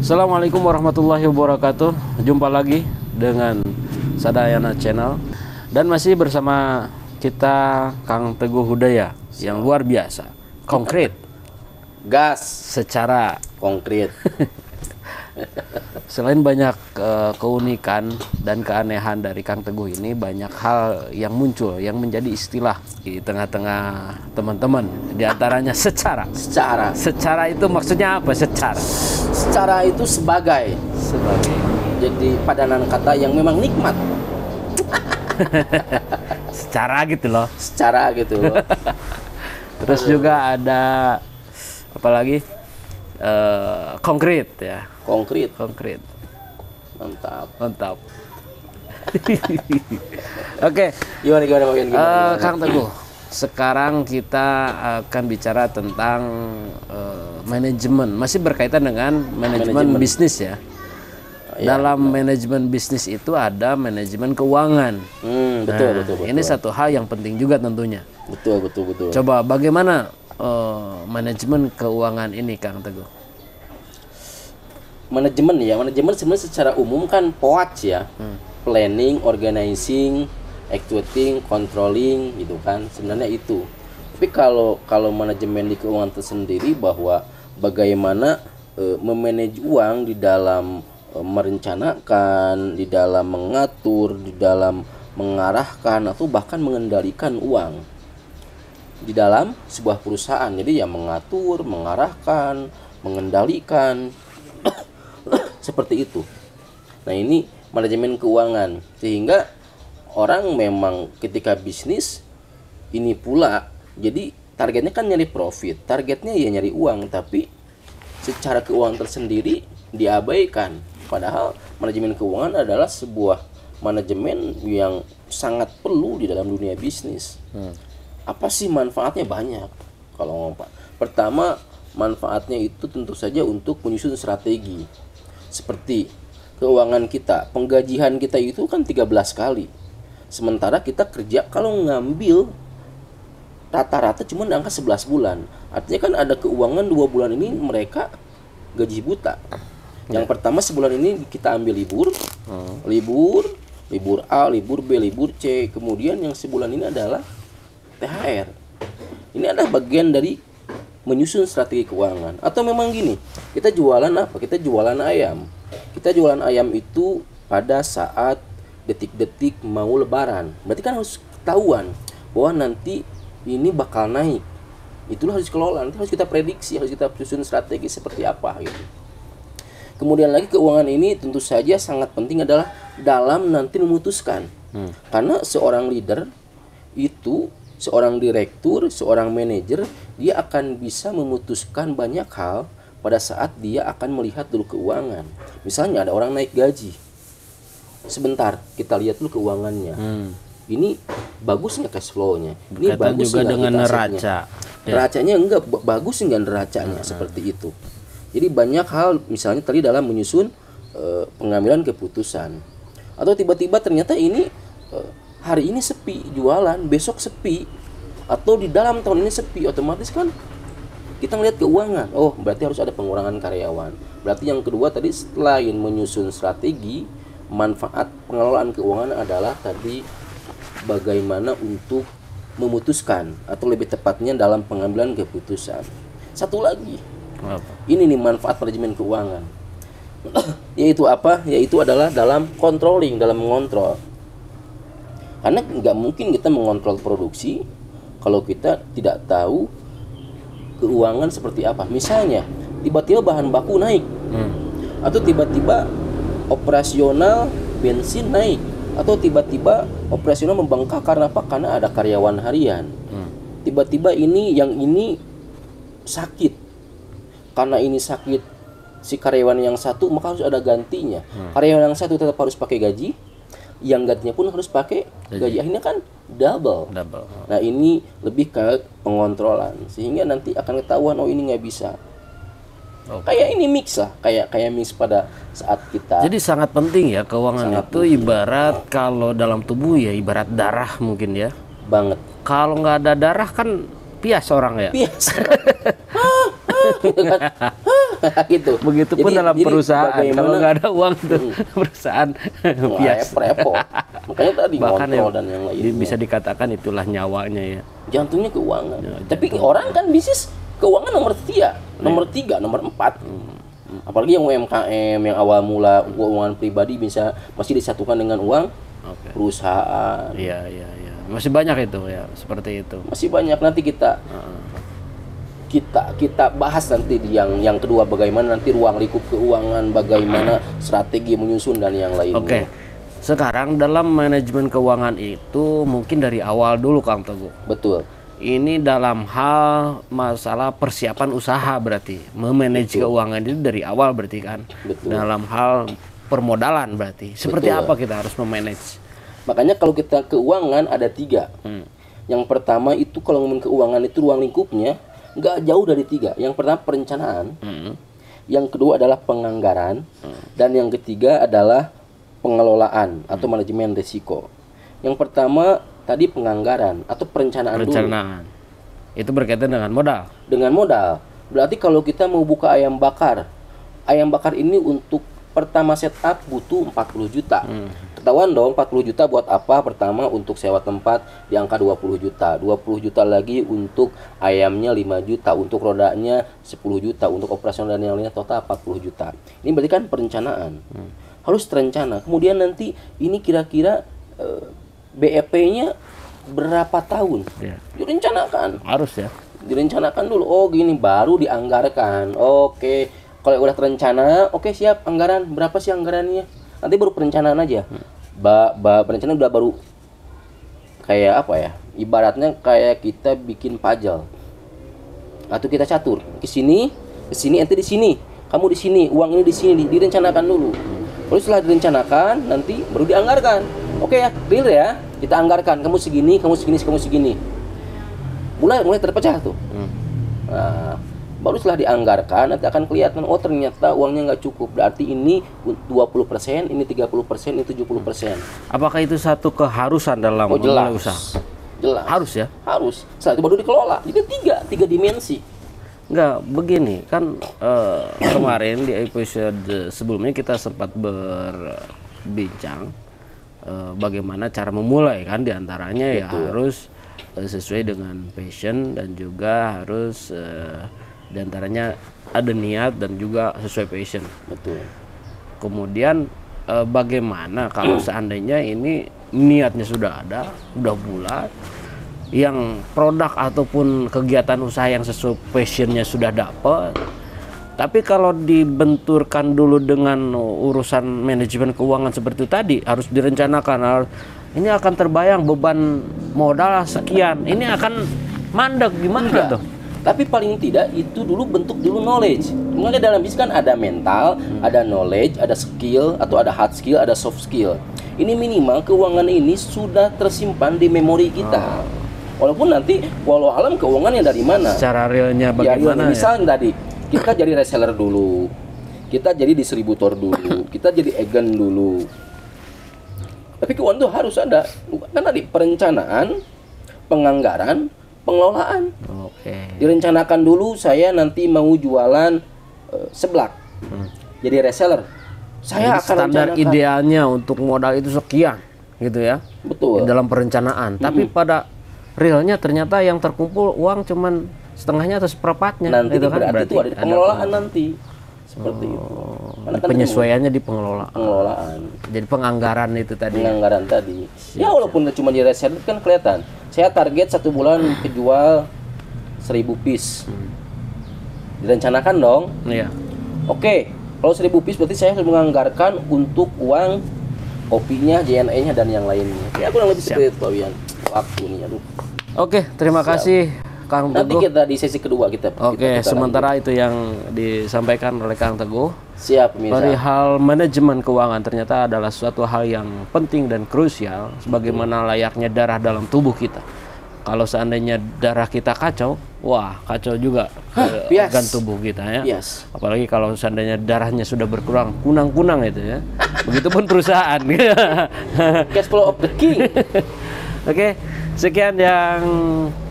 Assalamualaikum warahmatullahi wabarakatuh. Jumpa lagi dengan Sadayana Channel dan masih bersama kita Kang Teguh Hudaya yang luar biasa, konkret, gas secara konkret. Selain banyak keunikan dan keanehan dari Kang Teguh ini, banyak hal yang muncul yang menjadi istilah di tengah-tengah teman-teman. Di antaranya secara itu maksudnya apa? Secara itu sebagai jadi padanan kata yang memang nikmat. Secara gitu loh. Terus juga ada apa lagi? Konkret ya. Konkret. Mantap. Oke. Gimana? Kang Teguh, sekarang kita akan bicara tentang manajemen. Masih berkaitan dengan manajemen bisnis ya. Dalam manajemen bisnis itu ada manajemen keuangan. Betul. Ini satu hal yang penting juga tentunya. Betul. Coba bagaimana manajemen keuangan ini, Kang Teguh? Manajemen sebenarnya secara umum kan POAC ya. Planning, organizing, executing, controlling gitu kan. Sebenarnya itu. Tapi kalau manajemen di keuangan tersendiri bahwa bagaimana memanage uang di dalam merencanakan, di dalam mengatur, di dalam mengarahkan atau bahkan mengendalikan uang di dalam sebuah perusahaan. Jadi ya mengatur, mengarahkan, mengendalikan seperti itu. Nah, ini manajemen keuangan. Sehingga orang memang ketika bisnis ini pula, jadi targetnya kan nyari profit, targetnya ya nyari uang, tapi secara keuangan tersendiri diabaikan. Padahal manajemen keuangan adalah sebuah manajemen yang sangat perlu di dalam dunia bisnis. Apa sih manfaatnya? Banyak. Kalau ngomong Pak, pertama manfaatnya itu tentu saja untuk menyusun strategi. Seperti keuangan kita, penggajian kita itu kan 13 kali. Sementara kita kerja kalau ngambil rata-rata cuma angka 11 bulan. Artinya kan ada keuangan 2 bulan ini mereka gaji buta. Yang pertama sebulan ini kita ambil libur A, libur B, libur C. Kemudian yang sebulan ini adalah THR. Ini adalah bagian dari menyusun strategi keuangan. Atau memang gini, kita jualan apa? Kita jualan ayam. Kita jualan ayam itu pada saat detik-detik mau lebaran. Berarti kan harus ketahuan bahwa nanti ini bakal naik. Itulah harus dikelola. Nanti harus kita prediksi, harus kita susun strategi seperti apa gitu. Kemudian lagi keuangan ini tentu saja sangat penting adalah dalam nanti memutuskan. Karena seorang leader itu, seorang direktur, seorang manajer, dia akan bisa memutuskan banyak hal pada saat dia akan melihat dulu keuangan. Misalnya ada orang naik gaji. Sebentar, kita lihat dulu keuangannya. Ini bagus nggak cash flow-nya? Ini bagus juga dengan neraca. Neracanya enggak bagus enggak neracanya seperti itu. Jadi banyak hal misalnya tadi dalam menyusun pengambilan keputusan. Atau tiba-tiba ternyata ini hari ini sepi jualan, besok sepi, atau di dalam tahun ini sepi, otomatis kan kita ngelihat keuangan. Oh, berarti harus ada pengurangan karyawan. Berarti yang kedua tadi selain menyusun strategi, manfaat pengelolaan keuangan adalah tadi bagaimana untuk memutuskan atau lebih tepatnya dalam pengambilan keputusan. Satu lagi, ini nih manfaat manajemen keuangan. Yaitu apa? Yaitu adalah dalam controlling, dalam mengontrol. Karena nggak mungkin kita mengontrol produksi kalau kita tidak tahu keuangan seperti apa. Misalnya, tiba-tiba bahan baku naik, atau tiba-tiba operasional bensin naik, atau tiba-tiba operasional membengkak karena apa? Karena ada karyawan harian. Tiba-tiba ini sakit. Karena ini sakit si karyawan yang satu, maka harus ada gantinya. Karyawan yang satu tetap harus pakai gaji, yang gantinya pun harus pakai gaji. Akhirnya kan double. Nah, ini lebih ke pengontrolan sehingga nanti akan ketahuan oh ini nggak bisa. Kayak ini mix lah, kayak mix pada saat kita. Jadi sangat penting ya keuangan itu penting. Ibarat kalau dalam tubuh ya ibarat darah mungkin ya. Banget. Kalau nggak ada darah kan pias orang ya. Pias. gitu. Begitupun dalam perusahaan, kalau nggak ada uang tuh perusahaan biasa. Repot. Makanya tadi Bahkan ngontrol dan yang lainnya. bisa dikatakan itulah nyawanya ya. Jantungnya keuangan. Tapi orang kan bisnis keuangan nomor 3, nomor 3, nomor 4. Apalagi yang UMKM yang awal mula keuangan pribadi masih disatukan dengan uang perusahaan. Iya. Masih banyak itu ya, seperti itu. Masih banyak, nanti kita bahas nanti di yang kedua, bagaimana nanti ruang lingkup keuangan, bagaimana strategi menyusun dan yang lainnya. Oke. Sekarang dalam manajemen keuangan itu mungkin dari awal dulu Kang Teguh. Betul. Ini dalam hal masalah persiapan usaha berarti. Memanage keuangan itu dari awal berarti kan. Betul. Dalam hal permodalan berarti. Seperti Betul. apa kita harus memanage? Makanya kalau kita keuangan ada 3. Yang pertama itu kalau ngomongin keuangan itu ruang lingkupnya nggak jauh dari 3. Yang pertama perencanaan, yang kedua adalah penganggaran, dan yang ketiga adalah pengelolaan atau manajemen risiko. Yang pertama tadi penganggaran atau perencanaan dulu. Itu berkaitan dengan modal. Dengan modal. Berarti kalau kita mau buka ayam bakar ini untuk pertama setup butuh 40 juta. Ketahuan dong 40 juta buat apa? Pertama untuk sewa tempat di angka 20 juta. 20 juta lagi untuk ayamnya 5 juta, untuk rodanya 10 juta, untuk operasional dan yang lainnya total 40 juta. Ini berarti kan perencanaan. Harus terencana. Kemudian nanti ini kira-kira BEP-nya berapa tahun? Direncanakan. Harus ya. Direncanakan dulu. Oh gini, baru dianggarkan. Oke. Kalau udah terencana, oke siap, anggaran berapa sih anggarannya? Nanti baru perencanaan aja. Perencanaan udah baru kayak apa ya? Ibaratnya kayak kita bikin puzzle. Atau kita catur. Ke sini, ente di sini, kamu di sini, uang ini di sini, direncanakan dulu. Lalu setelah direncanakan, nanti baru dianggarkan. Oke ya, clear ya. Kita anggarkan, kamu segini, kamu segini, kamu segini. Mulai terpecah tuh. Nah, baru setelah dianggarkan nanti akan kelihatan, oh ternyata uangnya nggak cukup, berarti ini 20%, ini 30%, ini 70%. Apakah itu satu keharusan dalam memulai usaha? Jelas. Harus ya? Harus. Setelah itu baru dikelola. Jadi tiga dimensi. Enggak, begini kan kemarin di episode sebelumnya kita sempat berbincang bagaimana cara memulai kan, diantaranya ya harus sesuai dengan passion dan juga harus diantaranya ada niat dan juga sesuai passion. Betul. Kemudian bagaimana kalau seandainya ini niatnya sudah ada, sudah bulat, yang produk ataupun kegiatan usaha yang sesuai passionnya sudah dapat, tapi kalau dibenturkan dulu dengan urusan manajemen keuangan seperti itu tadi, harus direncanakan, ini akan terbayang beban modal sekian, ini akan mandek gimana tuh? Tapi paling tidak itu dulu bentuk dulu knowledge. Makanya dalam bisnis kan ada mental, ada knowledge, ada skill, atau ada hard skill, ada soft skill. Ini minimal keuangan ini sudah tersimpan di memori kita. Walaupun nanti walau alam keuangannya dari mana? Secara realnya bagaimana? Misalnya tadi kita jadi reseller dulu, kita jadi distributor dulu, kita jadi agent dulu. Tapi keuangan itu harus ada. Kan tadi perencanaan, penganggaran, pengelolaan. Direncanakan dulu, saya nanti mau jualan seblak, jadi reseller. Saya akan standar rencanakan. Idealnya untuk modal itu sekian, gitu ya. Betul. Dalam perencanaan. Tapi pada realnya ternyata yang terkumpul uang cuman setengahnya atau seperempatnya. Nanti gitu kan? Berarti itu ada di pengelolaan nanti. Seperti itu. Kan penyesuaiannya di pengelolaan. Jadi penganggaran itu tadi. Penganggaran tadi. Ya walaupun cuma di reseller kan kelihatan. Saya target 1 bulan kejual 1000 piece. Direncanakan dong. Iya. Oke, kalau 1000 piece berarti saya harus menganggarkan untuk uang kopinya, JNE-nya dan yang lainnya. Ya kurang lebih seperti itu Pak Wian. Waktu nih, aduh. Oke, terima kasih Kang Teguh. Nanti kita di sesi kedua kita. Oke, sementara itu yang disampaikan oleh Kang Teguh. Siap, pemirsa. Dari hal manajemen keuangan ternyata adalah suatu hal yang penting dan krusial, sebagaimana layaknya darah dalam tubuh kita. Kalau seandainya darah kita kacau, wah kacau juga organ tubuh kita ya. Apalagi kalau seandainya darahnya sudah berkurang, kunang-kunang itu ya. Begitupun perusahaan. Cash flow of the king. Oke, Sekian yang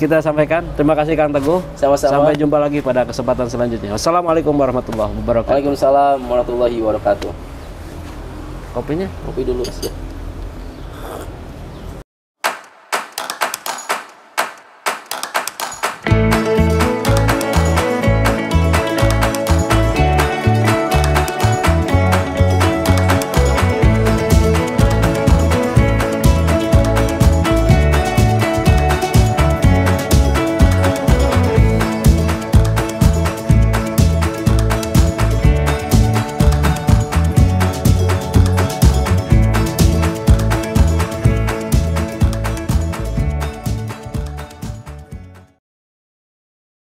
kita sampaikan. Terima kasih Kang Teguh. Sama-sama. Sampai jumpa lagi pada kesempatan selanjutnya. Wassalamualaikum warahmatullahi wabarakatuh. Waalaikumsalam warahmatullahi wabarakatuh. Kopinya? Kopi dulu ya.